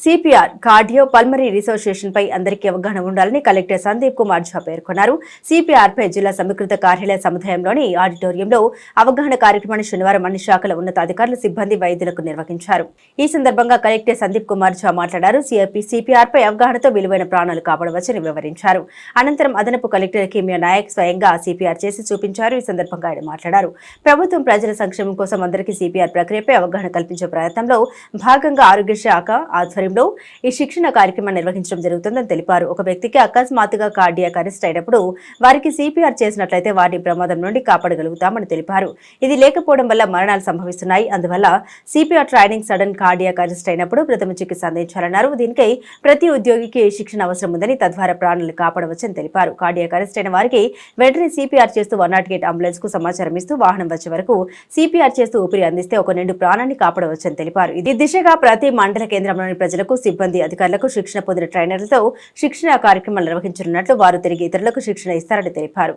CPR cardio pulmonary resuscitation పై అందరికీ అవగాహన ఉండాలని కలెక్టర్ సందీప్ కుమార్ ఝా పేర్కొన్నారు. సిపిఆర్ పై జిల్లా సమీకృత కార్యాలయ సముదాయంలోని ఆడిటోరియంలో అవగాహన కార్యక్రమాన్ని శనివారం అన్ని శాఖల ఉన్నతాధికారులు, సిబ్బంది, వైద్యులకు నిర్వహించారు. ఈ సందర్భంగా కలెక్టర్ సందీప్ కుమార్ ఝా మాట్లాడారు. సిపిఆర్ పై అవగాహనతో విలువైన ప్రాణాలు కాపాడవచ్చని వివరించారు. అనంతరం అదనపు కలెక్టర్ కిమియా నాయక్ స్వయంగా సిపిఆర్ చేసి చూపించారు. ఈ సందర్భంగా ఆయన మాట్లాడారు. ప్రభుత్వం ప్రజల సంక్షేమం కోసం అందరికీ సిపిఆర్ ప్రక్రియపై అవగాహన కల్పించే ప్రయత్నంలో భాగంగా ఆరోగ్య శాఖ ఆధ్వర్యంలో ఈ శిక్షణ కార్యక్రమాన్ని నిర్వహించడం జరుగుతుందని తెలిపారు. ఒక వ్యక్తికి అకస్మాత్తుగా కార్డియాక్ అరెస్ట్ అయినప్పుడు వారికి సిపిఆర్ చేసినట్లయితే వారిని ప్రమాదం నుండి కాపాడగలుగుతామని తెలిపారు. ఇది లేకపోవడం వల్ల మరణాలు సంభవిస్తున్నాయి. అందువల్ల CPR training sudden cardiac arrest అయినప్పుడు ప్రథమ చికిత్స అందించాలన్నారు. దీనికై ప్రతి ఉద్యోగికి శిక్షణ అవసరం ఉందని, తద్వారా ప్రాణాలు కాపాడవచ్చని తెలిపారు. కార్డియాక్ అరెస్ట్ అయిన వారికి వెంటనే సిపిఆర్ చేస్తూ 108 అంబులెన్స్ కు సమాచారం ఇస్తూ వాహనం వచ్చే వరకు సిపిఆర్ చేస్తూ ఊపిరి అందిస్తే ఒక నిండు ప్రాణాన్ని కాపాడవచ్చని తెలిపారు. ఇది దిశగా ప్రతి మండల కేంద్రంలోని ప్రజలకు, సిబ్బంది, అధికారులకు శిక్షణ పొందిన ట్రైనర్లతో శిక్షణ కార్యక్రమాలు నిర్వహించనున్నట్లు, వారు తిరిగి ఇతరులకు శిక్షణ ఇస్తారని తెలిపారు.